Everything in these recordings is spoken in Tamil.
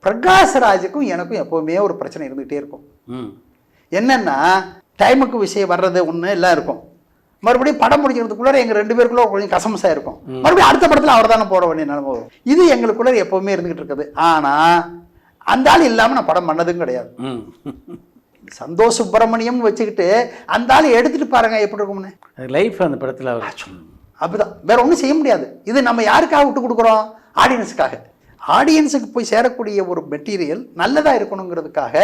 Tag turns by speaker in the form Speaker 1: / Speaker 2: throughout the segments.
Speaker 1: பிரகாஷ்ராஜுக்கும் எனக்கும் எப்போவுமே ஒரு பிரச்சனை இருந்துகிட்டே இருக்கும். என்னென்னா டைமுக்கு விஷயம் வர்றது ஒன்று எல்லாம் இருக்கும். மறுபடியும் படம் முடிக்கிறதுக்குள்ளே எங்கள் 2 பேருக்குள்ள கொஞ்சம் கசமசாக இருக்கும். மறுபடியும் அடுத்த படத்தில் அவர் தானே போட வேண்டிய நிலைமை வரும். இது எங்களுக்குள்ள எப்போவுமே இருந்துகிட்டு இருக்குது. ஆனால் அந்த ஆள் இல்லாமல் நான் படம் பண்ணதும் கிடையாது. சந்தோஷ் சுப்பிரமணியம் வச்சுக்கிட்டு அந்த ஆள் எடுத்துகிட்டு பாருங்க எப்படி இருக்கும்னு
Speaker 2: லைஃப் அந்த படத்தில்
Speaker 1: அப்படிதான். வேற ஒன்றும் செய்ய முடியாது. இது நம்ம யாருக்காக விட்டு கொடுக்குறோம்? ஆடியன்ஸுக்காக. ஆடியன்ஸுக்கு போய் சேரக்கூடிய ஒரு மெட்டீரியல் நல்லதாக இருக்கணுங்கிறதுக்காக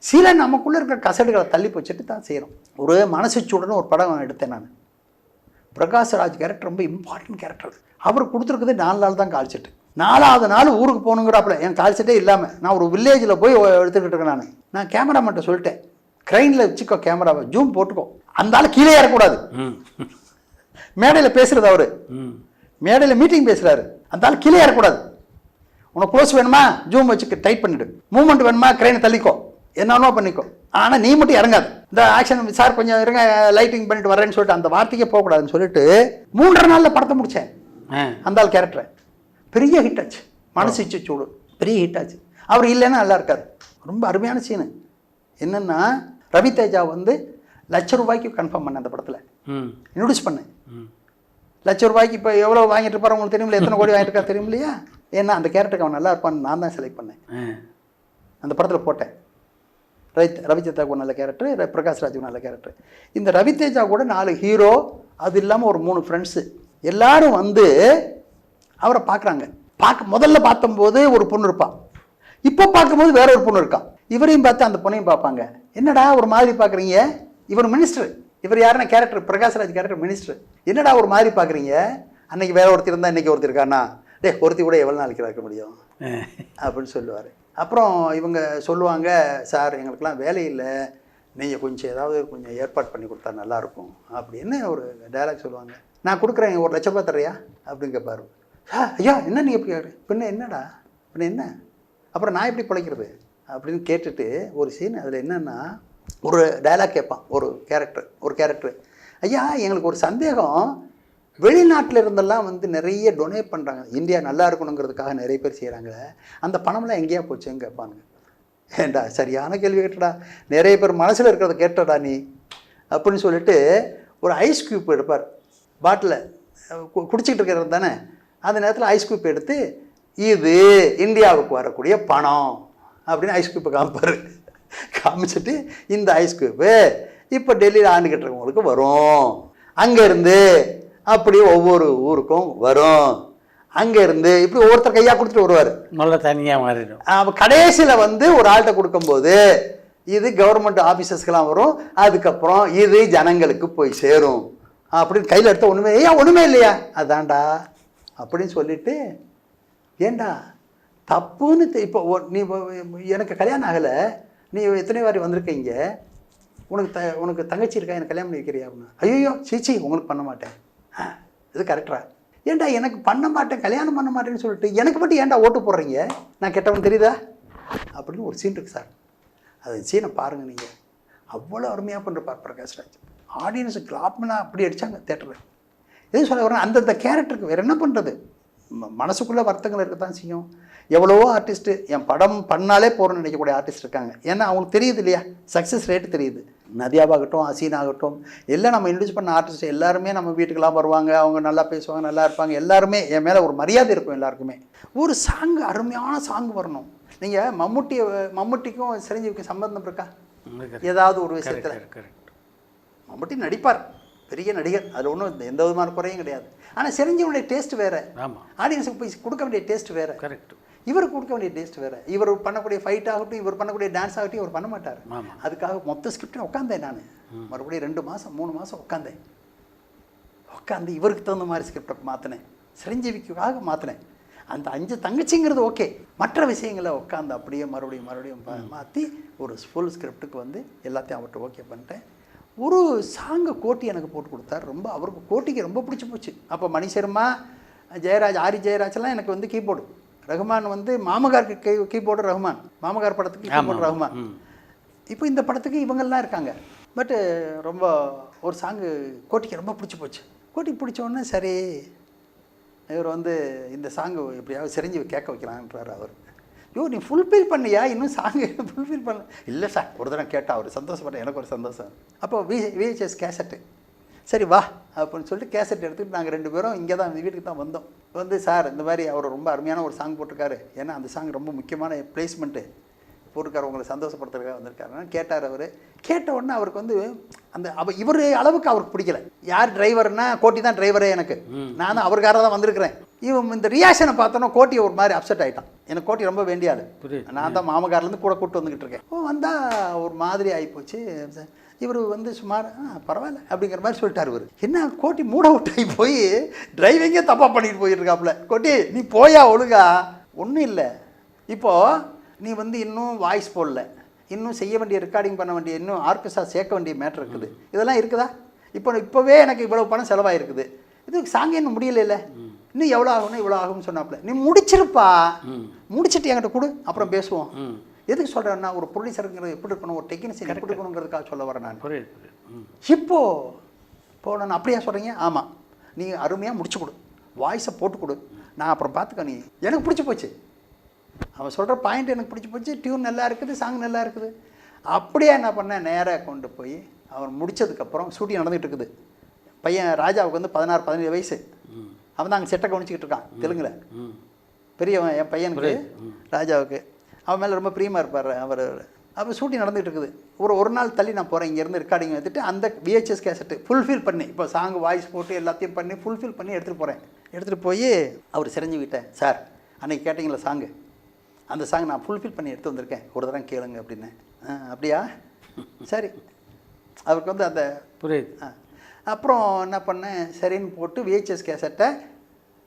Speaker 1: சில நமக்குள்ளே இருக்கிற கசடுகளை தள்ளி வச்சுட்டு தான் செய்கிறோம். ஒரு மனசு சூடுன்னு ஒரு படம் எடுத்தேன் நான். பிரகாஷ்ராஜ் கேரக்டர் ரொம்ப இம்பார்ட்டன்ட் கேரக்டர். அவர் கொடுத்துருக்குது 4 நாள் தான் கால் செட்டு. 4ஆவது நாள் ஊருக்கு போகணுங்கிறாப்புல என் கால் செட்டே இல்லாமல் நான் ஒரு வில்லேஜில் போய் எடுத்துக்கிட்டு இருக்கேன். நான் கேமராமேன்ட்ட சொல்லிட்டேன், க்ரைனில் வச்சுக்கோ கேமராவை, ஜூம் போட்டுக்கோ. அந்த ஆள் கீழே ஏறக்கூடாது. மேடையில் பேசுகிறது அவர், மேடையில் மீட்டிங் பேசுகிறாரு. அந்த ஆள் கீழே ஏறக்கூடாது. உனக்கு க்ளோஸ் வேணுமா ஜூம் வச்சு டைட் பண்ணிவிடு, மூவ்மெண்ட் வேணுமா க்ரைனை தள்ளிக்கோ, என்னென்னோ பண்ணிக்கோ, ஆனால் நீ மட்டும் இறங்காது. இந்த ஆக்ஷன் சார் கொஞ்சம் இருங்க லைட்டிங் பண்ணிட்டு வரேன்னு சொல்லிட்டு அந்த வார்த்தைக்கே போகக்கூடாதுன்னு சொல்லிட்டு 3.5 நாளில் படத்தை முடித்தேன். அந்த ஆள் கேரக்டரை பெரிய ஹிட் ஆச்சு. மனசு சூடு பெரிய ஹிட் ஆச்சு. அவர் இல்லைன்னா நல்லா இருக்காது. ரொம்ப அருமையான சீனு. என்னென்னா ரவி தேஜா வந்து ₹1,00,000 கன்ஃபார்ம் பண்ணேன் அந்த படத்தில், இன்ட்ரடியூஸ் பண்ணேன். ₹1,00,000 இப்போ எவ்வளோ வாங்கிட்டு இருப்பாரு உங்களுக்கு தெரியுமில்ல, எத்தனை கோடி வாங்கிட்டு இருக்கா தெரியும் இல்லையா? ஏன்னா அந்த கேரக்டருக்கு அவன் நல்லா இருப்பான்னு நான் தான் செலக்ட் பண்ணேன். அந்த படத்தில் போட்டேன். ரவி தேஜாவுக்கு ஒரு நல்ல கேரக்டர், பிரகாஷ்ராஜுக்கு நல்ல கேரக்டர். இந்த ரவி தேஜா கூட 4 ஹீரோ, அது இல்லாமல் ஒரு 3 ஃப்ரெண்ட்ஸு எல்லாரும் வந்து அவரை பார்க்குறாங்க. முதல்ல பார்த்தம்போது ஒரு பொண்ணு இருப்பான், இப்போ பார்க்கும்போது வேற ஒரு பொண்ணு இருக்கான். இவரையும் பார்த்து அந்த பொண்ணையும் பார்ப்பாங்க. என்னடா ஒரு மாதிரி பார்க்குறீங்க, இவர் மினிஸ்டர், இவர் யாருன்னா கேரக்டர் பிரகாஷ்ராஜ் கேரக்டர் மினிஸ்டர், என்னடா ஒரு மாதிரி பார்க்குறீங்க, அன்னைக்கு வேற ஒருத்தர் இருந்தால் இன்றைக்கி ஒருத்தர் இருக்கானா, ஒருத்தி கூட எவ்வளோ நாளைக்கு இருக்க முடியும் அப்படின்னு சொல்லுவார். அப்புறம் இவங்க சொல்லுவாங்க, சார் எங்களுக்கெல்லாம் வேலை இல்லை, நீங்கள் கொஞ்சம் ஏதாவது கொஞ்சம் ஏற்பாடு பண்ணி கொடுத்தா நல்லாயிருக்கும் அப்படின்னு ஒரு டைலாக் சொல்லுவாங்க. நான் கொடுக்குறேன், ₹1,00,000 தரையா அப்படின்னு கேட்பாரு. ஐயா என்ன நீங்கள் எப்படி கேட்குறேன், பின்ன என்னடா பின்ன என்ன, அப்புறம் நான் எப்படி பிழைக்கிறது அப்படின்னு கேட்டுட்டு ஒரு சீன். அதில் என்னென்னா ஒரு டைலாக் கேட்பான் ஒரு கேரக்டர், ஐயா எங்களுக்கு ஒரு சந்தேகம், வெளிநாட்டில் இருந்தெல்லாம் வந்து நிறைய டொனேட் பண்ணுறாங்க, இந்தியா நல்லா இருக்கணுங்கிறதுக்காக நிறைய பேர் செய்கிறாங்க, அந்த பணம்லாம் எங்கேயா போச்சுன்னு கேட்பானுங்க. ஏண்டா சரியான கேள்வி கேட்டடா, நிறைய பேர் மனசில் இருக்கிறத கேட்டடா நீ அப்படின்னு சொல்லிட்டு ஒரு ஐஸ் க்யூப் எடுப்பார். பாட்டில் குடிச்சிக்கிட்டு இருக்கிறது தானே, அந்த நேரத்தில் ஐஸ் க்யூப் எடுத்து இது இந்தியாவுக்கு வரக்கூடிய பணம் அப்படின்னு ஐஸ் க்யூப்பை காமிச்சிட்டு இந்த ஐஸ் க்யூப்பு இப்போ டெல்லியில் ஆண்டுகிட்டு இருக்கவங்களுக்கு வரும், அங்கேருந்து அப்படி ஒவ்வொரு ஊருக்கும் வரும், அங்கேருந்து இப்படி ஒவ்வொருத்தர் கையாக கொடுத்துட்டு வருவார். நல்லா தனியாக மாறிடும். அப்போ கடைசியில் வந்து ஒரு ஆள்கிட்ட கொடுக்கும்போது இது கவர்மெண்ட் ஆஃபீஸர்ஸ்க்கெலாம் வரும், அதுக்கப்புறம் இது ஜனங்களுக்கு போய் சேரும் அப்படின்னு கையில் எடுத்த ஒன்றுமே இல்லையா, அதான்டா அப்படின்னு சொல்லிட்டு, ஏண்டா தப்புன்னு இப்போ நீ எனக்கு கல்யாணம் ஆகலை, நீ எத்தனை வாரி வந்திருக்கீங்க, உனக்கு தங்கச்சி இருக்கா, எனக்கு கல்யாணம் பண்ணி வைக்கிறியா அப்படின்னா, ஐயோ சீச்சி உங்களுக்கு பண்ண மாட்டேன், இது கரெக்டா, ஏன்டா எனக்கு பண்ண மாட்டேன் கல்யாணம் பண்ண மாட்டேன்னு சொல்லிட்டு எனக்கு மட்டும் ஏன்டா ஓட்டு போடுறீங்க, நான் கெட்டவன் தெரியுதா அப்படின்னு ஒரு சீன் இருக்குது சார். அது சீனை பாருங்கள் நீங்கள், அவ்வளோ அருமையாக பண்ணுறார் பிரகாஷ்ராஜ். ஆடியன்ஸு கிளாப்னா அப்படி அடித்தாங்க தேட்டரில். எது சொல்ல வரேன், அந்தந்த கேரக்டருக்கு வேறு என்ன பண்ணுறது, மனசுக்குள்ளே வருத்தங்கள் இருக்க தான் செய்யும். எவ்வளவோ ஆர்டிஸ்ட்டு என் படம் பண்ணாலே போகிறோன்னு நினைக்கக்கூடிய ஆர்டிஸ்ட் இருக்காங்க. ஏன்னா அவங்களுக்கு தெரியுது இல்லையா, சக்ஸஸ் ரேட்டு தெரியுது. நதியாவாகட்டும், அசீனாகட்டும், எல்லாம் நம்ம இன்ட்ரடியூஸ் பண்ண ஆர்டிஸ்ட் எல்லாருமே நம்ம வீட்டுக்கெல்லாம் வருவாங்க, அவங்க நல்லா பேசுவாங்க, நல்லா இருப்பாங்க, எல்லாருமே என் மேலே ஒரு மரியாதை இருக்கும் எல்லாருக்குமே. ஒரு சாங்கு அருமையான சாங் வரணும். நீங்கள் மம்முட்டிக்கும் சிரஞ்சீவிக்கும் சம்பந்தம் இருக்கா ஏதாவது ஒரு விஷயத்தில்? மம்முட்டி நடிப்பார், பெரிய நடிகர், அதில் ஒன்றும் எந்த விதமான குறையும் கிடையாது. ஆனால் சிரஞ்சீவியுடைய டேஸ்ட் வேறு, ஆடியன்ஸுக்கு போய் கொடுக்க வேண்டிய டேஸ்ட் வேறு, கரெக்ட், இவர் கொடுக்க வேண்டிய டேஸ்ட் வேறு. இவர் பண்ணக்கூடிய ஃபைட் ஆகட்டும், இவர் பண்ணக்கூடிய டான்ஸ் ஆகட்டும் இவர் பண்ண மாட்டார். அதுக்காக மொத்த ஸ்கிரிப்டையும் உட்காந்தேன் நான், மறுபடியும் 2 மாதம் 3 மாதம் உட்காந்து இவருக்கு தகுந்த மாதிரி ஸ்கிரிப்டை மாற்றினேன், சிரஞ்சீவிக்காக மாற்றினேன். அந்த 5 தங்கச்சிங்கிறது ஓகே, மற்ற விஷயங்களை உட்காந்து அப்படியே மறுபடியும் மாற்றி ஒரு ஃபுல் ஸ்கிரிப்டுக்கு வந்து எல்லாத்தையும் அவர்கிட்ட ஓகே பண்ணிட்டேன். ஒரு சாங்கை கோட்டி எனக்கு போட்டு கொடுத்தார். ரொம்ப அவருக்கு கோட்டிக்கு ரொம்ப பிடிச்சி போச்சு. அப்போ மணி சர்மா, ஜெயராஜ், ஆரி ஜெயராஜெல்லாம் எனக்கு வந்து கீபோர்டு, ரஹ்மான் வந்து மாமகாருக்கு கீபோர்டு ரஹ்மான், மாமகார் படத்துக்கு கீபோர்டு ரஹ்மான். இப்போ இந்த படத்துக்கு இவங்கெல்லாம் இருக்காங்க. பட்டு ரொம்ப ஒரு சாங்கு கோட்டிக்கு ரொம்ப பிடிச்சி போச்சு. கோட்டிக்கு பிடிச்சோடனே சரி இவர் வந்து இந்த சாங்கு எப்படியாவது சிரஞ்சீவி கேட்க வைக்கலான்றார். அவர் நீ ஃபுல்ஃபில் பண்ணியா இன்னும் சாங்கு ஃபுல்ஃபில் பண்ண. இல்லை சார் ஒரு தடவை கேட்டால் அவர் சந்தோஷப்பட்டேன், எனக்கு ஒரு சந்தோஷம். அப்போ விஹெச்எஸ் கேசட்டு, சரி வா அப்படின்னு சொல்லிட்டு கேசட் எடுத்துகிட்டு நாங்கள் 2 பேரும் இங்கே தான் வீட்டுக்கு தான் வந்தோம். வந்து சார் இந்த மாதிரி அவர் ரொம்ப அருமையான ஒரு சாங் போட்டிருக்காரு, ஏன்னா அந்த சாங் ரொம்ப முக்கியமான பிளேஸ்மெண்ட்டு போட்டிருக்காரு, உங்களை சந்தோஷப்படுத்துறதுக்காக வந்திருக்காருன்னு கேட்டார். அவர் கேட்ட உடனே அவருக்கு வந்து அந்த இவர் அளவுக்கு அவருக்கு பிடிக்கல. யார் டிரைவர்னா கோட்டி தான் டிரைவரே, எனக்கு நான் தான் அவருக்காக தான் வந்திருக்கிறேன். இவன் இந்த ரியாக்ஷனை பார்த்தோன்னா கோட்டி ஒரு மாதிரி அப்செட் ஆகிட்டான். எனக்கு கோட்டி ரொம்ப வேண்டிய ஆள், நான் தான் மாமக்காரிலேருந்து கூட கூப்பிட்டு வந்துக்கிட்டு இருக்கேன். வந்தால் ஒரு மாதிரி ஆகிப்போச்சு. இவர் வந்து சுமார் பரவாயில்ல அப்படிங்கிற மாதிரி சொல்லிட்டார். இவர் என்ன கோட்டி மூட விட்டாகி போய் டிரைவிங்கே தப்பாக பண்ணிட்டு போயிருக்காப்புல. கோட்டி நீ போயா ஒழுங்கா, ஒன்றும் இல்லை, இப்போது நீ வந்து இன்னும் வாய்ஸ் போடல, இன்னும் செய்ய வேண்டிய ரெக்கார்டிங் பண்ண வேண்டிய, இன்னும் ஆர்கெஸ்ட்ரா சேர்க்க வேண்டிய மேட்ரு இருக்குது, இதெல்லாம் இருக்குதா? இப்போவே எனக்கு இவ்வளோ பணம் செலவாயிருக்குது, இது சாங் இன்னும் முடியல, இன்னும் எவ்வளோ ஆகும்னா இவ்வளோ ஆகும்னு சொன்னாப்புல. நீ முடிச்சிருப்பா, முடிச்சுட்டு என்கிட்ட கொடு, அப்புறம் பேசுவோம். எதுக்கு சொல்கிறேன்னா ஒரு ப்ரொடியூசருங்கிறது எப்படி இருக்கணும், ஒரு டெக்னீஷியன் எப்படி இருக்கணுங்கிறதுக்காக சொல்ல வரேன் நான். இப்போது நான் அப்படியா சொல்கிறீங்க? ஆமாம், நீ அருமையாக முடிச்சு கொடு, வாய்ஸை போட்டு கொடு, நான் அப்புறம் பார்த்துக்க. நீ எனக்கு பிடிச்சி போச்சு, அவன் சொல்கிற பாயிண்ட் எனக்கு பிடிச்சி போச்சு, டியூன் நல்லா இருக்குது, சாங் நல்லா இருக்குது. அப்படியே என்ன பண்ணேன், நேராக கொண்டு போய் அவர் முடித்ததுக்கப்புறம் ஷூட்டிங் நடந்துகிட்டு இருக்குது. பையன் ராஜாவுக்கு வந்து 16-17 வயசு, அவன் தான் அங்கே செட்டை கவனிச்சிக்கிட்டு இருக்கான் தெலுங்கில். பெரியவன் என் பையனுக்கு ராஜாவுக்கு அவன் மேலே ரொம்ப பிரியமாக இருப்பார் அவர். அப்போ ஷூட்டிங் நடந்துகிட்டு இருக்குது. ஒரு நாள் தள்ளி நான் போகிறேன், இங்கேருந்து ரெக்கார்டிங் எடுத்துகிட்டு அந்த விஹெச்எஸ் கேசட்டு ஃபுல்ஃபில் பண்ணி, இப்போ சாங் வாய்ஸ் போட்டு எல்லாத்தையும் பண்ணி ஃபுல்ஃபில் பண்ணி எடுத்துகிட்டு போகிறேன். எடுத்துகிட்டு போய் அவர் சிரஞ்சீவிட்ட, சார் அன்றைக்கி கேட்டிங்களா சாங்கு, அந்த சாங் நான் ஃபுல்ஃபில் பண்ணி எடுத்து வந்திருக்கேன், ஒரு தடவை கேளுங்க அப்படின்னு. அப்படியா, சரி. அவருக்கு வந்து அந்த புரியுது. அப்புறம் என்ன பண்ணேன், சரின்னு போட்டு விஹெச்எஸ் கேசட்டை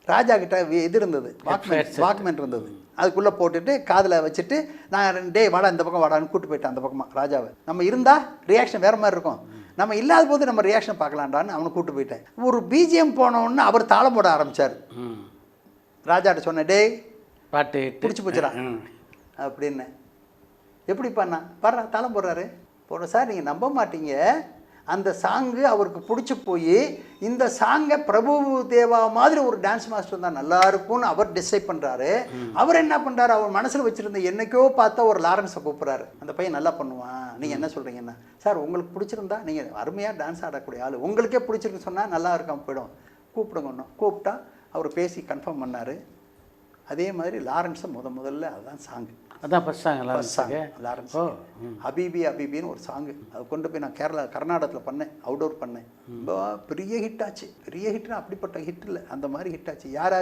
Speaker 1: ராஜா கிட்ட இது இருந்தது, வாக்மேன் இருந்தது, அதுக்குள்ளே போட்டுட்டு காதில் வச்சுட்டு நான் டே வாடா இந்த பக்கம் வாடான்னு கூப்பிட்டு போயிட்டேன் அந்த பக்கமாக ராஜாவை. நம்ம இருந்தால் ரியாக்ஷன் வேறு மாதிரி இருக்கும், நம்ம இல்லாத போது நம்ம ரியாக்ஷன் பார்க்கலான்டான்னு அவனை கூப்பிட்டு போயிட்டேன். ஒரு பிஜிஎம் போனோன்னு அவர் தாளம் போட ஆரம்பித்தார். ராஜாட்ட சொன்னேன், டே பாட்டு பிடிச்சி போச்சுடா அப்படின்னு. எப்படி பண்ணா பாரு, தாளம் போடுறாரு. போடுற சார் நீங்கள் நம்ப மாட்டீங்க, அந்த சாங்கு அவருக்கு பிடிச்சி போய் இந்த சாங்கை பிரபு தேவா மாதிரி ஒரு டான்ஸ் மாஸ்டர் தான் நல்லா இருக்கும்னு அவர் டிசைட் பண்ணுறாரு. அவர் என்ன பண்ணுறாரு, அவர் மனசில் வச்சுருந்த என்னைக்கோ பார்த்தா ஒரு லாரன்ஸை கூப்பிட்றாரு, அந்த பையன் நல்லா பண்ணுவான், நீங்கள் என்ன சொல்கிறீங்கன்னா, சார் உங்களுக்கு பிடிச்சிருந்தா நீங்கள் அருமையாக டான்ஸ் ஆடக்கூடிய ஆள், உங்களுக்கே பிடிச்சிருக்கு சொன்னால் நல்லா இருக்காம போயிடும், கூப்பிடுங்க ஒன்றும். கூப்பிட்டா அவர் பேசி கன்ஃபார்ம் பண்ணார். அதே மாதிரி லாரன்ஸை முதல்ல அதுதான் சாங்கு,
Speaker 2: அதான் ஃபஸ்ட் சாங்
Speaker 1: லாரன்ஸ். ஹபீபி ஹபீபின்னு ஒரு சாங்கு, அது கொண்டு போய் நான் கர்நாடகத்தில் பண்ணேன், அவுட்டோர் பண்ணேன். ரொம்ப பெரிய ஹிட் ஆச்சு. பெரிய ஹிட்னா அப்படிப்பட்ட ஹிட் இல்லை, அந்த மாதிரி ஹிட் ஆச்சு. யார்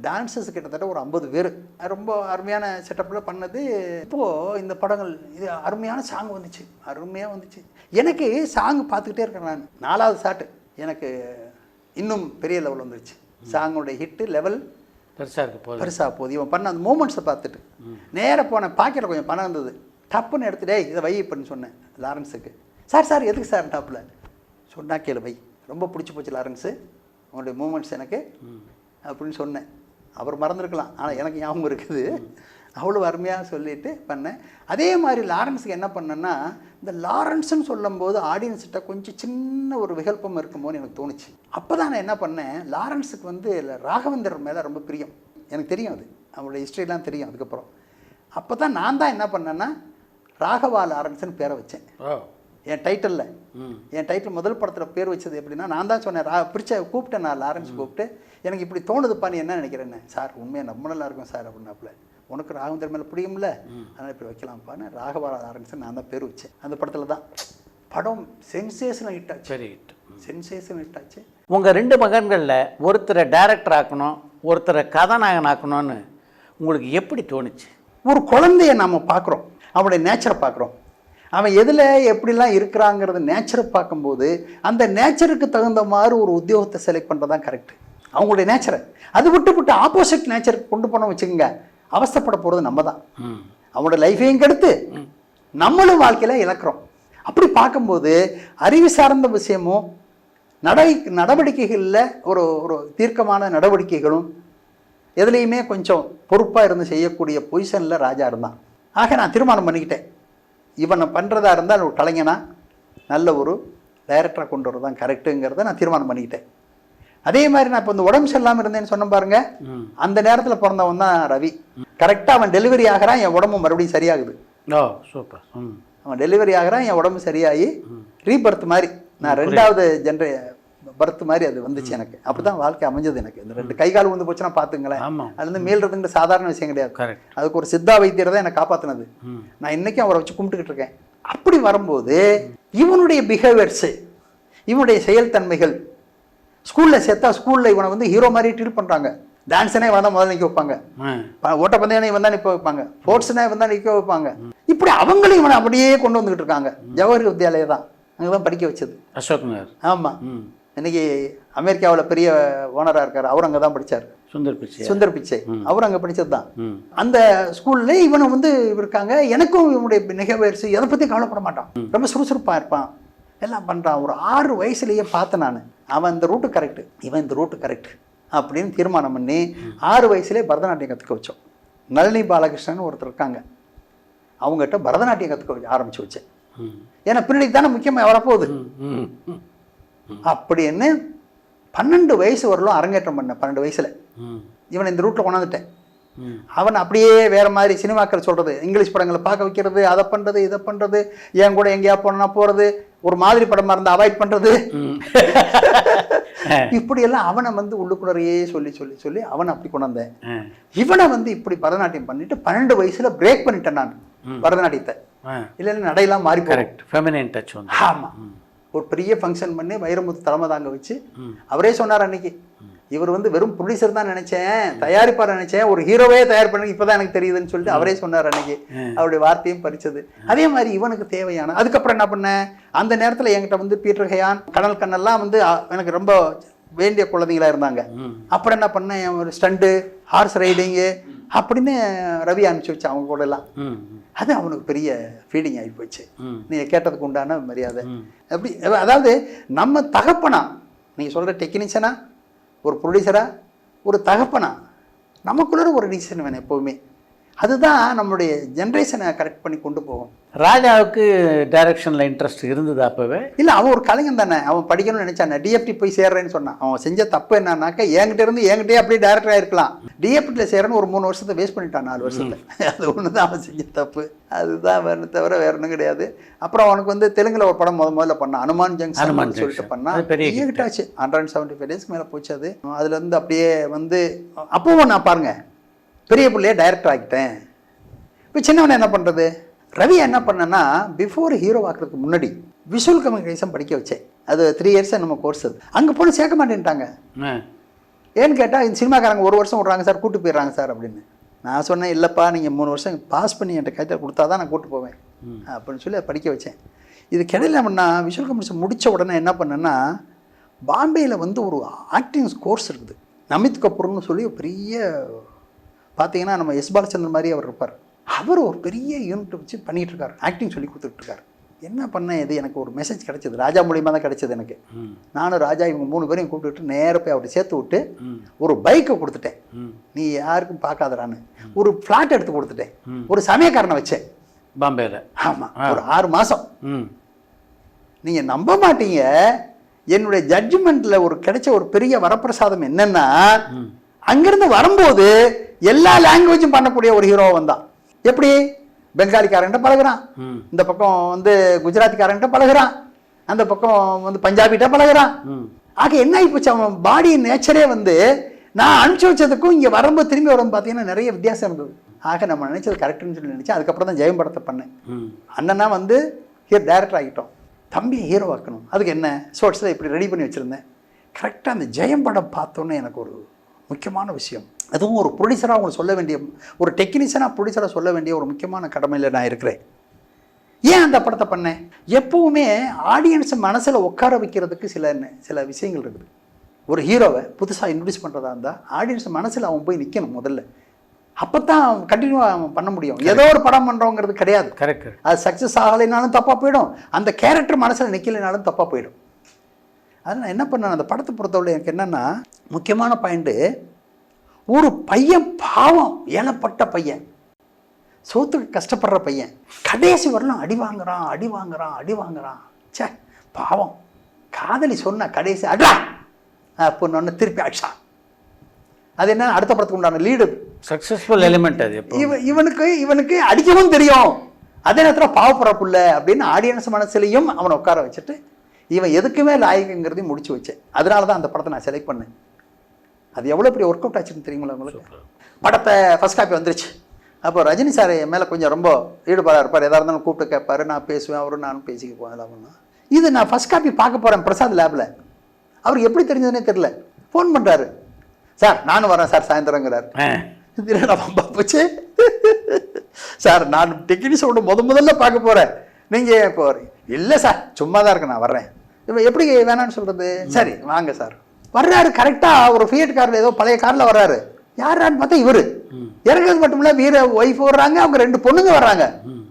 Speaker 1: டான்ஸர்ஸ் கிட்டத்தட்ட ஒரு 50 பேர், ரொம்ப அருமையான செட்டப்பில் பண்ணது. இப்போது இந்த படங்கள் இது அருமையான சாங் வந்துச்சு, அருமையாக வந்துச்சு. எனக்கு சாங் பார்த்துக்கிட்டே இருக்கேன் நான். 4வது ஷாட்டு எனக்கு இன்னும் பெரிய லெவல் வந்துருச்சு. சாங்கோடைய ஹிட்டு லெவல் பெருசாக போகுது. இவன் பண்ண அந்த மூமெண்ட்ஸை பார்த்துட்டு நேராக போனேன், பாக்கெட்டில் கொஞ்சம் பணம் இருந்தது, டப்புன்னு எடுத்துட்டே இதை வை பண்ணி சொன்னேன் லாரன்ஸுக்கு. சார் எதுக்கு சார் டாப்பில் சொன்னா கேளு வை, ரொம்ப பிடிச்சி போச்சு லாரன்ஸு உங்களுடைய மூமெண்ட்ஸ் எனக்கு அப்படின்னு சொன்னேன். அவர் மறந்துருக்கலாம், ஆனால் எனக்கு ஞாபகம் இருக்குது. அவ்வளோ அருமையாக சொல்லிட்டு பண்ணேன். அதே மாதிரி லாரன்ஸுக்கு என்ன பண்ணேன்னா, இந்த லாரன்ஸ்ன்னு சொல்லும்போது ஆடியன்ஸ்கிட்ட கொஞ்சம் சின்ன ஒரு விகல்பம் இருக்குமோன்னு எனக்கு தோணுச்சு. அப்போ தான் நான் என்ன பண்ணேன், லாரன்ஸுக்கு வந்து ராகவேந்தர் மேலே ரொம்ப பிரியம், எனக்கு தெரியும், அது அவங்களோட ஹிஸ்ட்ரிலாம் தெரியும். அதுக்கப்புறம் அப்போ தான் நான் தான் என்ன பண்ணேன்னா ராகவா லாரன்ஸ்ன்னு பேரை வச்சேன் என் டைட்டிலில். என் டைட்டில் முதல் படத்தில் பேர் வச்சது எப்படின்னா, நான் தான் சொன்னேன், கூப்பிட்டேன் நான் லாரன்ஸ் கூப்பிட்டு, எனக்கு இப்படி தோணுதுப்பா, நீ என்ன நினைக்கிறேன்னு. சார் உண்மையாக ரொம்ப நல்லா இருக்கும் சார் அப்படின்னாப்புல, உனக்கு ராகவேந்தர் மேலே பிடிக்கும்ல, அதனால் இப்படி வைக்கலாம்ப்பான்னு ராகவா லாரன்ஸ் நான் தான் பேர் வச்சேன். அந்த படத்தில் தான் படம் சென்சேஷனல் ஹிட் ஆச்சு. சரி, சென்சேஷனல் ஹிட் ஆச்சு.
Speaker 2: உங்கள் 2 மகன்களில் ஒருத்தரை டைரக்டர் ஆக்கணும், ஒருத்தரை கதாநாயகன் ஆக்கணும்னு உங்களுக்கு எப்படி தோணுச்சு?
Speaker 1: ஒரு குழந்தைய நம்ம பார்க்குறோம், அவனுடைய நேச்சரை பார்க்குறோம், அவன் எதில் எப்படிலாம் இருக்கிறாங்கிறது நேச்சரை பார்க்கும்போது அந்த நேச்சருக்கு தகுந்த மாதிரி ஒரு உத்தியோகத்தை செலக்ட் பண்ணுறது தான் கரெக்டு. அவங்களுடைய நேச்சரை அது விட்டு ஆப்போசிட் நேச்சருக்கு கொண்டு போன வச்சுக்கோங்க, அவஸ்தைப்பட போகிறது நம்ம தான். அவனோட லைஃபையும் கெடுத்து நம்மளும் வாழ்க்கையில் இழக்கிறோம். அப்படி பார்க்கும்போது அறிவு சார்ந்த விஷயமும் நடவடிக்கைகளில் ஒரு ஒரு தீர்க்கமான நடவடிக்கைகளும் எதுலேயுமே கொஞ்சம் பொறுப்பாக இருந்து செய்யக்கூடிய பொசிஷனில் ராஜா இருந்தான். ஆக நான் தீர்மானம் பண்ணிக்கிட்டேன், இவனை பண்ணுறதா இருந்தால் ஒரு கலைஞனா நல்ல ஒரு டைரக்டராக கொண்டு வரதான் கரெக்டுங்கிறத நான் தீர்மானம் பண்ணிக்கிட்டேன். அதே மாதிரி நான் இப்போ இந்த உடம்பு சரியில்லாமல் இருந்தேன்னு சொன்ன பாருங்க, அந்த நேரத்தில் பிறந்தவன் தான் ரவி. கரெக்டாக அவன் டெலிவரி ஆகிறான், என் உடம்பு மறுபடியும் சரியாகுது.
Speaker 2: ஓ சூப்பர்.
Speaker 1: அவன் டெலிவரி ஆகிறான், என் உடம்பு சரியாகி ரீபர்த் மாதிரி நான் 2வது பர்த் மாதிரி அது வந்துச்சு எனக்கு. அப்படிதான் வாழ்க்கை அமைஞ்சது எனக்கு. இந்த 2 கை கால் வந்து போச்சுன்னா பார்த்துங்களேன், அது வந்து மீள்றதுங்கிற சாதாரண விஷயம் கிடையாது. அதுக்கு ஒரு சித்தா வைத்தியர் தான் என்னை காப்பாற்றினது. நான் இன்னைக்கும் அவரை வச்சு கும்பிட்டுக்கிட்டு இருக்கேன். அப்படி வரும்போது இவனுடைய பிஹேவியர்ஸு, இவனுடைய செயல்தன்மைகள், ஸ்கூலில் சேர்த்தா ஸ்கூலில் இவனை வந்து ஹீரோ மாதிரி ட்ரீட் பண்ணுறாங்க. டான்ஸ்னே வந்தால் முதல்ல நிற்க வைப்பாங்க, ஓட்டப்பந்தயனே வந்தால் நிற்க வைப்பாங்க, ஸ்போர்ட்ஸ்னே வந்தால் நிற்க வைப்பாங்க. இப்படி அவங்களும் இவனை அப்படியே கொண்டு வந்துக்கிட்டு இருக்காங்க. ஜவஹர் வித்யாலயா தான் அங்கே தான் படிக்க வச்சது அசோக் நகர். ஆமாம், இன்னைக்கு அமெரிக்காவில் பெரிய ஓனராக இருக்கார், அவர் அங்கே தான் படித்தார். சுந்தர் பிச்சை அவர் அங்கே படித்தது தான். அந்த ஸ்கூல்ல இவனை வந்து இருக்காங்க. எனக்கும் இவனுடைய நிகழ்வு எதை பற்றி கவலைப்பட மாட்டான், ரொம்ப சுறுசுறுப்பாக இருப்பான், எல்லாம் பண்ணுறான். ஒரு 6 வயசுலேயே பார்த்தேன் நான், அவன் இந்த ரூட்டு கரெக்டு, இவன் இந்த ரூட்டு கரெக்ட் அப்படின்னு தீர்மானம் பண்ணி 6 வயசுலேயே பரதநாட்டியம் கற்றுக்க வச்சோம். நளினி பாலகிருஷ்ணன் ஒருத்தர் இருக்காங்க, அவங்ககிட்ட பரதநாட்டியம் கற்றுக்க ஆரம்பிச்சு வச்சேன். ஏன்னா பின்னாடி தானே முக்கியமாக வரப்போகுது அப்படின்னு 12 வயசு வரலும் அரங்கேற்றம் பண்ணேன். 12 வயசுல இவனை இந்த ரூட்டில் கொண்டாந்துட்டேன். அவன் அப்படியே வேற மாதிரி சினிமாக்கள் சொல்றது, இங்கிலீஷ் படங்களை பார்க்க வைக்கிறது, அதை பண்றது இதை பண்றது, என் கூட எங்கேயா போனா போறது, ஒரு மாதிரி படமா இருந்தா அவாய்ட் பண்றது, இப்படி எல்லாம் அவனை வந்து உள்ளுக்குள்ளரையே சொல்லி சொல்லி சொல்லி அவனை அப்படி கொண்டாந்தேன். இவனை வந்து இப்படி பரதநாட்டியம் பண்ணிட்டு 12 வயசுல பிரேக் பண்ணிட்டேன் நான் பரதநாட்டியத்தை. இல்லைன்னா நடையெல்லாம் மாறி போகும். ஆமா, ஒரு பெரிய ஃபங்க்ஷன் பண்ணி வைரமுத்து தலைமை தாங்க வச்சு அவரே சொன்னார் அன்னைக்கு, இவர் வந்து வெறும் ப்ரொடியூசர் தான் நினைச்சேன், தயாரிப்பார் நினைச்சேன், ஒரு ஹீரோவே தயார் பண்ணி இப்பதான் எனக்கு தெரியுதுன்னு சொல்லிட்டு அவரே சொன்னார் அன்னைக்கு. அவருடைய வார்த்தையும் பறிச்சது. அதே மாதிரி இவனுக்கு தேவையான அதுக்கப்புறம் என்ன பண்ணேன், அந்த நேரத்தில் என்கிட்ட வந்து பீட்டர் ஹயான், கனல் கண்ணெல்லாம் வந்து எனக்கு ரொம்ப வேண்டிய குழந்தைங்களா இருந்தாங்க. அப்புறம் என்ன பண்ணேன், ஒரு ஸ்டண்டு, ஹார்ஸ் ரைடிங்கு அப்படின்னு ரவி அனுப்பிச்சு வச்சு அவங்க கூட எல்லாம். அது அவனுக்கு பெரிய ஃபீலிங் ஆகி போச்சு. நீங்கள் கேட்டதுக்கு உண்டான மரியாதை எப்படி, அதாவது நம்ம தகப்பனா, நீங்கள் சொல்கிற டெக்னீஷியனா, ஒரு ப்ரொடியூசரா, ஒரு தகப்பனா, நமக்குள்ள ஒரு டிசிஷன் வேணும் எப்போவுமே. அதுதான் நம்மளுடைய ஜென்ரேஷனை கரெக்ட் பண்ணி கொண்டு போகும்.
Speaker 2: ராஜாவுக்கு டைரக்ஷனில் இன்ட்ரெஸ்ட் இருந்தது அப்போவே?
Speaker 1: இல்லை, அவன் ஒரு கலைஞன் தானே, அவன் படிக்கணும்னு நினச்சானே. டிஎஃப்டி போய் சேர்றேன்னு சொன்னான். அவன் செஞ்ச தப்பு என்னன்னாக்கா, என்கிட்டே அப்படியே டைரக்டராக இருக்கலாம். டிஎஃப்டியில் சேர்றேன்னு ஒரு 3 வருஷத்தை வேஸ்ட் பண்ணிட்டான், 4 வருஷத்தில். அது ஒன்று தான் அவன் செஞ்ச தப்பு. அதுதான் வேறு தவிர வேற ஒன்றும் கிடையாது. அப்புறம் அவனுக்கு வந்து தெலுங்கில் ஒரு படம் முதல்ல பண்ணான், அனுமான் ஜங்ஷன் சொல்லிட்டு பண்ணான். பெரிய ஹிட்டாச்சு, 175 டேஸ்க்கு மேலே போச்சு அது. அதுலேருந்து அப்படியே வந்து அப்பவும் நான் பாருங்க பெரிய பிள்ளையே டைரக்டர் ஆகிட்டேன். இப்போ சின்னவனை என்ன பண்ணுறது, ரவி என்ன பண்ணேன்னா, பிஃபோர் ஹீரோ ஆக்கிறதுக்கு முன்னாடி விஷுவல் கம்யூனிகேஷன் படிக்க வச்சேன். அது 3 இயர்ஸ் நம்ம கோர்ஸ். அது அங்கே போன சேர்க்க மாட்டேன்ட்டாங்க. ஏன்னு கேட்டால், இந்த சினிமாக்காரங்க 1 வருஷம் விட்றாங்க சார், கூட்டு போயிடுறாங்க சார் அப்படின்னு. நான் சொன்னேன், இல்லைப்பா நீங்கள் 3 வருஷம் பாஸ் பண்ணி என்கிட்ட கைத்தில் கொடுத்தா தான் நான் கூட்டு போவேன் அப்படின்னு சொல்லி அதை படிக்க வச்சேன். இது கிடையில பண்ணா விஷுவல் கம்யூனிகேஷன் முடித்த உடனே என்ன பண்ணேன்னா, பாம்பேயில் வந்து ஒரு ஆக்டிங் கோர்ஸ் இருக்குது. நமித் கபூர்னு சொல்லி பெரிய பார்த்தீங்கன்னா நம்ம எஸ் பாலச்சந்திரன் மாதிரி அவர் இருப்பார். அவர் ஒரு பெரிய யூனிட் வச்சு பண்ணிகிட்டு இருக்காரு, ஆக்டிங் சொல்லி கொடுத்துட்ருக்காரு. என்ன பண்ணேன், இது எனக்கு ஒரு மெசேஜ் கிடைச்சது, ராஜா மூலியமாக தான் கிடைச்சது எனக்கு. நானும் ராஜா இவங்க 3 பேரையும் கூப்பிட்டுட்டு நேராக போய் அவரை சேர்த்து விட்டு ஒரு பைக்கை கொடுத்துட்டேன், நீ யாருக்கும் பார்க்காதரான்னு. ஒரு ஃப்ளாட் எடுத்து கொடுத்துட்டேன், ஒரு சமயக்காரனை வச்சேன் பாம்பேல. ஆமாம், ஒரு 6 மாதம். நீங்கள் நம்ப மாட்டீங்க, என்னுடைய ஜட்ஜ்மெண்ட்டில் ஒரு கிடைச்ச ஒரு பெரிய வரப்பிரசாதம் என்னன்னா, அங்கிருந்து வரும்போது எல்லா லாங்குவேஜும் பண்ணக்கூடிய ஒரு ஹீரோ வந்தான். எப்படி, பெங்காலிக்காரன்ட்ட பழகுறான், இந்த பக்கம் வந்து குஜராத்திக்காரன்ட்ட பழகுறான், அந்த பக்கம் வந்து பஞ்சாபிட்ட பழகுறான். ஆக என்ன ஆகி போச்சு, அவன் பாடி நேச்சரே வந்து நான் அனுப்பிச்சு வச்சதுக்கும் இங்கே வரும்போது திரும்பி வரும்போது பார்த்தீங்கன்னா நிறைய வித்தியாசம் இருந்தது. ஆக நம்ம நினைச்சது கரெக்டுன்னு சொல்லி நினைச்சேன். அதுக்கப்புறம் தான் ஜெயம் படத்தை பண்ணேன். அண்ணனா வந்து டைரக்டர் ஆகிட்டோம், தம்பி ஹீரோ ஆக்கணும். அதுக்கு என்ன ஷார்ட்ஸில் இப்படி ரெடி பண்ணி வச்சுருந்தேன். கரெக்டாக அந்த ஜெயம் படம் பார்த்தோன்னே எனக்கு ஒரு முக்கியமான விஷயம், அதுவும் ஒரு ப்ரொடியூசராக அவங்க சொல்ல வேண்டிய, ஒரு டெக்னீஷியனாக ப்ரொடியூசராக சொல்ல வேண்டிய ஒரு முக்கியமான கடமையில் நான் இருக்கிறேன். ஏன் அந்த படத்தை பண்ணேன், எப்போவுமே ஆடியன்ஸ் மனசில் உட்கார வைக்கிறதுக்கு சில விஷயங்கள் இருக்குது. ஒரு ஹீரோவை புதுசாக இன்ட்ரடியூஸ் பண்ணுறதா இருந்தால் ஆடியன்ஸ் மனசில் அவன் போய் நிற்கணும் முதல்ல. அப்போ தான் அவன் கண்டினியூவாக அவன் பண்ண முடியும். ஏதோ ஒரு படம் பண்ணுறோங்கிறது கிடையாது. கரெக்ட். அது சக்ஸஸ் ஆகலைனாலும் தப்பாக போயிடும், அந்த கேரக்டர் மனசில் நிற்கலைனாலும் தப்பாக போயிடும். அதனால் நான் என்ன பண்ணேன், அந்த படத்தை பொறுத்தவரை எனக்கு என்னென்னா முக்கியமான பாயிண்ட்டு, ஒரு பையன் பாவம், ஏழப்பட்ட பையன், சோத்துக்கு கஷ்டப்படுற பையன், கடைசி வரலாம் அடி வாங்குறான். சே பாவம், காதலி சொன்ன கடைசி அடா அப்படின்னு திருப்பி அடிச்சான். அது என்ன அடுத்த படத்துக்கு உண்டான லீடு.
Speaker 2: சக்ஸஸ்ஃபுல் எலிமெண்ட் அது.
Speaker 1: இவனுக்கு அடிக்கவும் தெரியும், அதே நேரத்தில் பாவப்படுற புள்ள அப்படின்னு ஆடியன்ஸ் மனசுலையும் அவனை உட்கார வச்சுட்டு இவன் எதுக்குமே லாயக்குங்கிறதையும் முடிச்சு வச்சேன். அதனால தான் அந்த படத்தை நான் செலக்ட் பண்ணேன். அது எவ்வளோ பெரிய ஒர்க் அவுட் ஆச்சுன்னு தெரியுங்களா உங்களுக்கு? படத்தை ஃபர்ஸ்ட் காப்பி வந்துருச்சு. அப்போ ரஜினி சார் என் மேலே கொஞ்சம் ரொம்ப ஈடுபாடாக இருப்பார். எதாக இருந்தாலும் கூப்பிட்டு கேட்பாரு, நான் பேசுவேன், அவரும் நானும் பேசிக்க போகலாம்னா. இது நான் ஃபர்ஸ்ட் காப்பி பார்க்க போகிறேன் பிரசாத் லேபில். அவருக்கு எப்படி தெரிஞ்சதுன்னே தெரில. ஃபோன் பண்ணுறாரு, சார் நானும் வரேன் சார் சாயந்தரங்கிறார். போச்சு சார், நான் டெக்னீஷியனோட முதல்ல பார்க்க போகிறேன், நீங்கள் இப்போ இல்லை சார் சும்மா தான் இருக்கேன், நான் வர்றேன். இப்போ எப்படி வேணான்னு சொல்கிறது? சரி வாங்க சார். வர்றாரு கரெக்டாக ஒரு ஃபியட் காரில், ஏதோ பழைய காரில் வர்றாரு. யாரான்னு பார்த்தா இவர். இறங்குறது மட்டும் இல்லை, வீர ஒய்ஃப் வர்றாங்க, அவங்க 2 பொண்ணுங்க வர்றாங்க,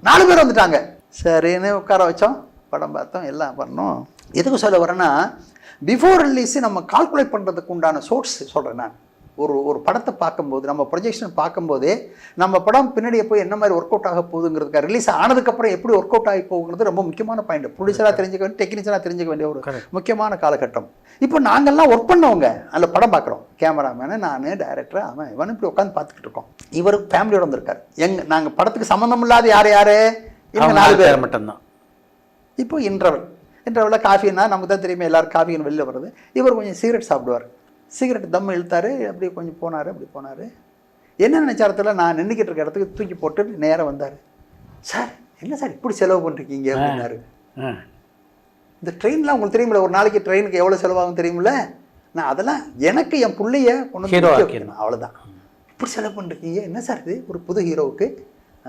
Speaker 1: 4 பேர் வந்துட்டாங்க. சரின்னு உட்கார வச்சோம், படம் பார்த்தோம், எல்லாம் பண்ணோம். எதுக்கு சொல்ல வரேன்னா, பிஃபோர் ரிலீஸ் நம்ம கால்குலேட் பண்ணுறதுக்கு உண்டான சோர்ஸ் சொல்கிறேன் நான். ஒரு படத்தை பார்க்கும்போது, நம்ம ப்ரொஜெக்ஷன் பார்க்கும்போதே நம்ம படம் பின்னாடியே போய் என்ன மாதிரி ஒர்க் அவுட் ஆக போகுதுங்கிறதுக்கு, ரிலீஸ் ஆனதுக்கப்புறம் எப்படி ஒர்க் அவுட் ஆகி போகுங்கிறது ரொம்ப முக்கியமான பாயிண்ட். ப்ரொடியூசராக தெரிஞ்சுக்க வேண்டிய, டெக்னீஷியனாக தெரிஞ்சுக்க வேண்டிய ஒரு முக்கியமான காலகட்டம். இப்போ நாங்கள்லாம் ஒர்க் பண்ணவங்க அதில் படம் பார்க்குறோம். கேமராமேனு, நான், டைரக்டர், அவன் இவன் இப்படி உட்காந்து பார்த்துக்கிட்டு இருக்கோம். இவர் ஃபேமிலியோட வந்திருக்காரு. நாங்கள் படத்துக்கு சம்மந்தம் இல்லாத யார் இவங்க 4 பேர் மட்டும்தான். இப்போ இன்டர்வலில் காஃபின்னா நமக்கு தான் தெரியுமே, எல்லோரும் காஃபின்னு வெளியில் வருது. இவர் கொஞ்சம் சிகரெட் சாப்பிடுவார். சிகரெட் தம் இழுத்தார், அப்படி கொஞ்சம் போனார். அப்படி போனார். என்ன நினைச்சாரத்தில் நான் நின்றுக்கிட்டு இருக்க இடத்துக்கு தூக்கி போட்டு நேராக வந்தார். சார் என்ன சார் இப்படி செலவு பண்ணுறீங்க அப்படின்னாரு. இந்த ட்ரெயின்லாம் உங்களுக்கு தெரியுமில்ல, ஒரு நாளைக்கு ட்ரெயினுக்கு எவ்வளோ செலவாகும் தெரியுமில்ல, நான் அதெல்லாம் எனக்கு என் பிள்ளைய கொண்டு வந்து அவ்வளோதான். இப்படி செலவு பண்ணுறீங்க என்ன சார் இது ஒரு புது ஹீரோவுக்கு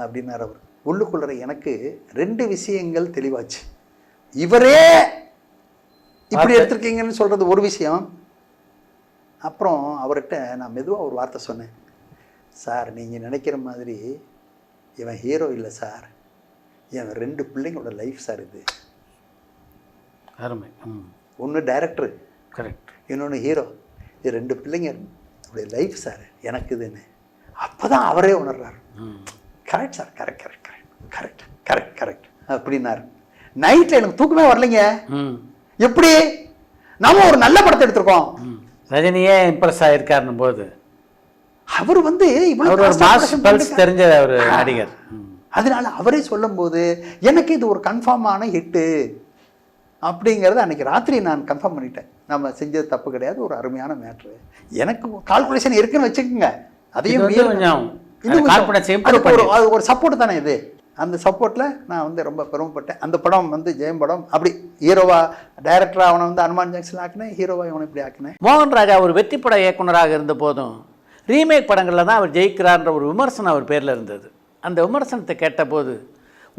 Speaker 1: அப்படின்னார் அவர். உள்ளுக்குள்ளற எனக்கு 2 விஷயங்கள் தெளிவாச்சு. இவரே இப்படி எடுத்திருக்கீங்கன்னு சொல்கிறது ஒரு விஷயம். அப்புறம் அவர்கிட்ட நான் மெதுவாக ஒரு வார்த்தை சொன்னேன். சார் நீங்கள் நினைக்கிற மாதிரி இவன் ஹீரோ இல்லை சார், என் 2 பிள்ளைங்களோட லைஃப் சார் இது.
Speaker 2: அருமை.
Speaker 1: ஒன்று டைரக்டரு,
Speaker 2: கரெக்ட்,
Speaker 1: இன்னொன்று ஹீரோ. இது 2 பிள்ளைங்க அப்படியே லைஃப் சார் எனக்கு இதுன்னு. அப்போ தான் அவரே உணர்றாரு. Correct sir, correct correct correct correct correct correct அப்படின்னாரு. நைட்டில் எனக்கு தூக்கமே வரலைங்க. எப்படி நாம ஒரு நல்ல படத்தை எடுத்திருக்கோம்,
Speaker 2: ரஜினியே இம்ப்ரெஸ் ஆகிருக்காருன்னும் போது
Speaker 1: அவர் வந்து
Speaker 2: தெரிஞ்ச ஒரு நடிகர்.
Speaker 1: அதனால அவரே சொல்லும் போது எனக்கு இது ஒரு கன்ஃபார்மான ஹிட்டு அப்படிங்கிறத அன்னைக்கு ராத்திரி நான் கன்ஃபார்ம் பண்ணிட்டேன். நம்ம செஞ்சது தப்பு கிடையாது, ஒரு அருமையான மேட்ரு. எனக்கு கால்குலேஷன் இருக்குன்னு வச்சுக்கோங்க, அதையும் ஒரு சப்போர்ட் தானே இது. அந்த சப்போர்ட்டில் நான் வந்து ரொம்ப பெருமைப்பட்டேன். அந்த படம் வந்து ஜெயம் படம். அப்படி ஹீரோவா டைரக்டராக அவனை வந்து அனுமான் ஜங்ஷன் ஆக்கினேன், ஹீரோவா இவனை இப்படி ஆக்கினேன்.
Speaker 2: மோகன் ராஜா ஒரு வெற்றி பட இயக்குனராக இருந்த போதும் ரீமேக் படங்களில் தான் அவர் ஜெயிக்கிறார்ன்ற ஒரு விமர்சனம் அவர் பேரில் இருந்தது. அந்த விமர்சனத்தை கேட்டபோது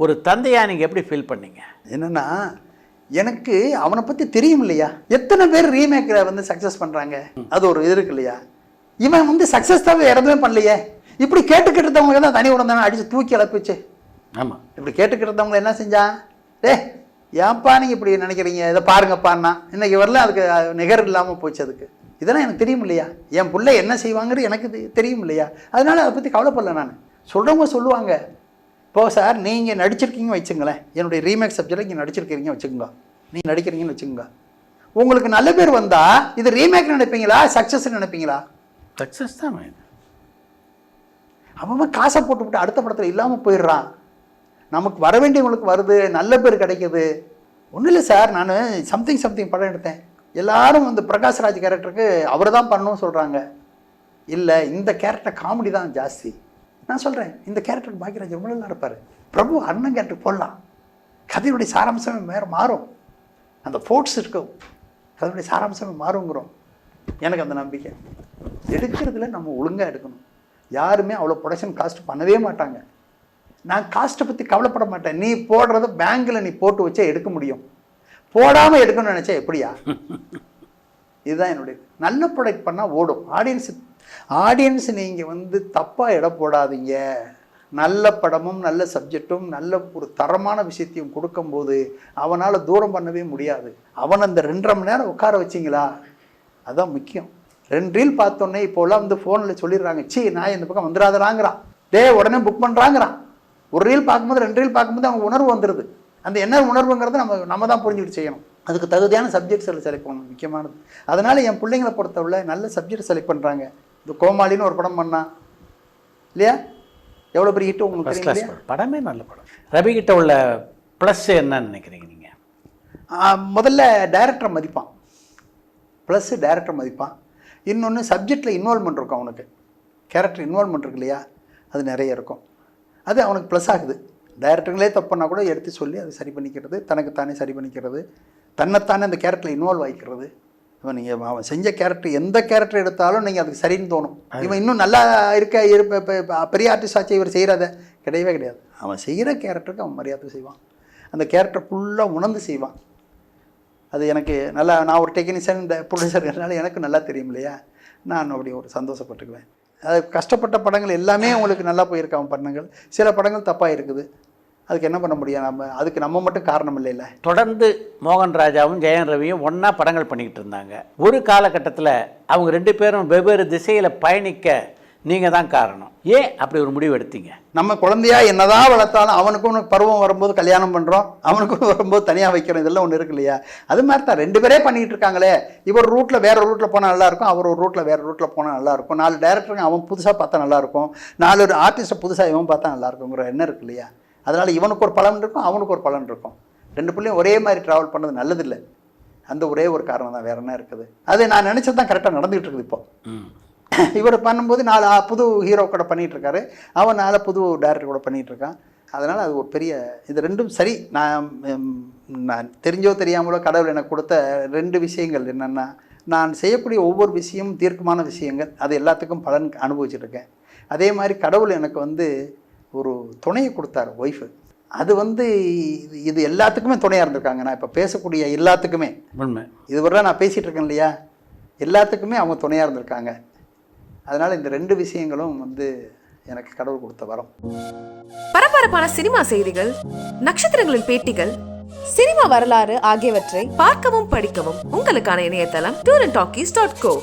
Speaker 2: ஒரு தந்தையாக நீங்கள் எப்படி ஃபீல் பண்ணீங்க?
Speaker 1: என்னென்னா, எனக்கு அவனை பற்றி தெரியும் இல்லையா, எத்தனை பேர் ரீமேக்கை வந்து சக்ஸஸ் பண்ணுறாங்க, அது ஒரு இது இருக்கு இல்லையா. இவன் வந்து சக்ஸஸ் தான் எதுவுமே பண்ணலையே. இப்படி கேட்டுக்கிட்டவங்க தான் தனி உடனே அடித்து தூக்கி இழப்பிச்சு.
Speaker 2: ஆமாம்,
Speaker 1: இப்படி கேட்டுக்கிட்டவங்க என்ன செஞ்சான், ஏன்ப்பா நீங்கள் இப்படி நினைக்கிறீங்க, இதை பாருங்கப்பான்னா இன்னைக்கு வரல, அதுக்கு நிகர் இல்லாமல் போச்சு. அதுக்கு இதெல்லாம் எனக்கு தெரியும் இல்லையா, என் பிள்ளை என்ன செய்வாங்கிறது எனக்கு தெரியும் இல்லையா. அதனால அதை பற்றி கவலைப்படல. நான் சொல்கிறவங்க சொல்லுவாங்க, இப்போ சார் நீங்கள் நடிச்சிருக்கீங்க வச்சுங்களேன், என்னுடைய ரீமேக் சப்ஜெக்டில் நீங்கள் நடிச்சிருக்கிறீங்க வச்சுக்கோங்க, நீங்கள் நடிக்கிறீங்கன்னு வச்சுக்கோங்க, உங்களுக்கு நல்ல பேர் வந்தால் இது ரீமேக் நினைப்பீங்களா சக்ஸஸ் நினைப்பீங்களா?
Speaker 2: சக்ஸஸ் தான்.
Speaker 1: அவன் காசை போட்டு அடுத்த படத்தில் இல்லாமல் போயிடுறான். நமக்கு வர வேண்டியவங்களுக்கு வருது, நல்ல பேர் கிடைக்கிது. ஒன்றும் இல்லை சார், நான் சம்திங் படம் எடுத்தேன், எல்லாரும் வந்து பிரகாஷ்ராஜ் கேரக்டருக்கு அவர் தான் பண்ணணும்னு சொல்கிறாங்க. இல்லை, இந்த கேரக்டர் காமெடி தான் ஜாஸ்தி. நான் சொல்கிறேன், இந்த கேரக்டருக்கு பாக்கியராஜ் ரொம்ப நல்லா இருப்பார், பிரபு அண்ணன் கேரக்டர் போடலாம், கதையுடைய சாராம்சமே வேறு மாறும், அந்த ஃபோர்ட்ஸ் இருக்கும், கதையுடைய சாராம்சமே மாறுங்கிறோம். எனக்கு அந்த நம்பிக்கை. எடுக்கிறதுல நம்ம ஒழுங்காக எடுக்கணும். யாருமே அவ்வளோ ப்ரொடக்ஷன் காஸ்ட் பண்ணவே மாட்டாங்க. நான் காஸ்ட்டை பற்றி கவலைப்பட மாட்டேன். நீ போடுறத பேங்கில் நீ போட்டு வச்சா எடுக்க முடியும், போடாமல் எடுக்கணும்னு நினச்சா எப்படியா? இதுதான் என்னுடைய. நல்ல ப்ராடக்ட் பண்ணால் ஓடும். ஆடியன்ஸ் நீங்கள் வந்து தப்பாக இட போடாதீங்க. நல்ல படமும் நல்ல சப்ஜெக்டும் நல்ல ஒரு தரமான விஷயத்தையும் கொடுக்கும்போது அவனால் தூரம் பண்ணவே முடியாது. அவன் அந்த 2.5 மணி நேரம் உட்கார வச்சிங்களா, அதுதான் முக்கியம். 2 ரீல் பார்த்தோன்னே இப்போலாம் வந்து ஃபோனில் சொல்லிடுறாங்க, நான் இந்த பக்கம் வந்துடாதராங்கிறான், உடனே புக் பண்ணுறாங்கிறான். ஒரு ரீல் பார்க்கும்போது 2 ரீல் பார்க்கும்போது அவங்க உணர்வு வந்துடுது. அந்த என்ன உணர்வுங்கிறத நம்ம தான் புரிஞ்சுக்கிட்டு செய்யணும். அதுக்கு தகுதியான சப்ஜெக்ட்ஸ் செலக்ட் பண்ணணும், முக்கியமானது. அதனால் என் பிள்ளைங்களை பொறுத்தவரை நல்ல சப்ஜெக்ட் செலக்ட் பண்ணுறாங்க. இந்த கோமாளின்னு ஒரு படம் பண்ணான் இல்லையா, எவ்வளோ பெரிய ஹிட் உங்களுக்கு
Speaker 2: ஃபர்ஸ்ட்
Speaker 1: தெரியும்
Speaker 2: கிளாஸ்
Speaker 1: இல்லையா?
Speaker 2: படமே நல்ல படம். ரவி கிட்ட உள்ள ப்ளஸ் என்னன்னு நினைக்கிறீங்க நீங்கள்?
Speaker 1: முதல்ல டைரக்டரை மதிப்பான், ப்ளஸ்ஸு டைரக்டர் மதிப்பான். இன்னொன்று சப்ஜெக்டில் இன்வால்மெண்ட் இருக்கும் அவனுக்கு, கேரக்டர் இன்வால்மெண்ட் இருக்கு இல்லையா, அது நிறைய இருக்கும். அது அவனுக்கு ப்ளஸ் ஆகுது. டைரக்டருங்களே தப்புனா கூட எடுத்து சொல்லி அதை சரி பண்ணிக்கிறது, தனக்குத்தானே சரி பண்ணிக்கிறது, தன்னைத்தானே அந்த கேரக்டரில் இன்வால்வ் ஆகிக்கிறது. இவன் நீங்கள் அவன் செஞ்ச கேரக்டர் எந்த கேரக்டர் எடுத்தாலும் நீங்கள் அதுக்கு சரின்னு தோணும். இவன் இன்னும் நல்லா பெரிய ஆர்டிஸ்ட் ஆச்சு இவர் செய்கிறத கிடையவே கிடையாது. அவன் செய்கிற கேரக்டருக்கு அவன் மரியாதை செய்வான், அந்த கேரக்டர் ஃபுல்லாக உணர்ந்து செய்வான். அது எனக்கு நல்லா, நான் ஒரு டெக்னீஷியன் ப்ரொடியூசர்னால எனக்கு நல்லா தெரியும் இல்லையா, நான் அப்படி ஒரு சந்தோஷப்பட்டுக்குவேன். அது கஷ்டப்பட்ட படங்கள் எல்லாமே உங்களுக்கு நல்லா போயிருக்கு அவன் படங்கள். சில படங்கள் தப்பாக இருக்குது, அதுக்கு என்ன பண்ண முடியும், அதுக்கு நம்ம மட்டும் காரணம் இல்லைல்ல.
Speaker 2: தொடர்ந்து மோகன் ராஜாவும் ஜெயம் ரவியும் ஒன்றா படங்கள் பண்ணிக்கிட்டு இருந்தாங்க. ஒரு காலகட்டத்தில் அவங்க 2 பேரும் வெவ்வேறு திசையில் பயணிக்க நீங்கள் தான் காரணம். ஏன் அப்படி ஒரு முடிவு எடுத்தீங்க?
Speaker 1: நம்ம குழந்தையா என்னதான் வளர்த்தாலும் அவனுக்கும் பருவம் வரும்போது கல்யாணம் பண்ணுறோம், அவனுக்கும் வரும்போது தனியாக வைக்கிறோம், இதெல்லாம் ஒன்று இருக்கு இல்லையா. அது மாதிரி தான் 2 பேரே பண்ணிகிட்டு இருக்காங்களே. இவர் ரூட்டில் வேறு ரூட்டில் போனால் நல்லாயிருக்கும், அவர் ஒரு ரூட்டில் வேறு ரூட்டில் போனால் நல்லாயிருக்கும். 4 டேரக்டருங்க அவன் புதுசாக பார்த்தா நல்லாயிருக்கும், 4 ஆர்டிஸ்ட்டை புதுசாக இவன் பார்த்தா நல்லாயிருக்குங்கிற எண்ணம் இருக்கு இல்லையா. அதனால் இவனுக்கு ஒரு பலன் இருக்கும், அவனுக்கு ஒரு பலன் இருக்கும். 2 பிள்ளையும் ஒரே மாதிரி ட்ராவல் பண்ணது நல்லதில்லை. அந்த ஒரே ஒரு காரணம் தான், வேறு என்ன இருக்குது. அது நான் நினச்சது தான் கரெக்டாக நடந்துகிட்டு இருக்குது. இப்போ இவர் பண்ணும்போது 4 புது ஹீரோ கூட பண்ணிகிட்ருக்காரு, அவன் 4 புது டேரக்டர் கூட பண்ணிகிட்ருக்கான். அதனால் அது ஒரு பெரிய, இது 2ம் சரி. நான் தெரிஞ்சோ தெரியாமலோ கடவுள் எனக்கு கொடுத்த 2 விஷயங்கள் என்னென்னா, நான் செய்யக்கூடிய ஒவ்வொரு விஷயமும் தீர்க்கமான விஷயங்கள், அது எல்லாத்துக்கும் பலன் அனுபவிச்சுட்ருக்கேன். அதே மாதிரி கடவுள் எனக்கு ஒரு துணையை கொடுத்தாரு, ஒய்ஃபு. அது இது எல்லாத்துக்குமே துணையாக இருந்திருக்காங்க. நான் இப்போ பேசக்கூடிய எல்லாத்துக்குமே
Speaker 2: உண்மை,
Speaker 1: இதுவரை நான் பேசிகிட்டு இருக்கேன் இல்லையா, எல்லாத்துக்குமே அவங்க துணையாக இருந்திருக்காங்க. அதனால் இந்த 2 விஷயங்களும் எனக்கு கடவுள் கொடுத்த வரம்.
Speaker 3: பரபரப்பான சினிமா செய்திகள், நட்சத்திரங்களின் பேட்டிகள், சினிமா வரலாறு ஆகியவற்றை பார்க்கவும் படிக்கவும் உங்களுக்கான இணையதளம் tourantalkies.co.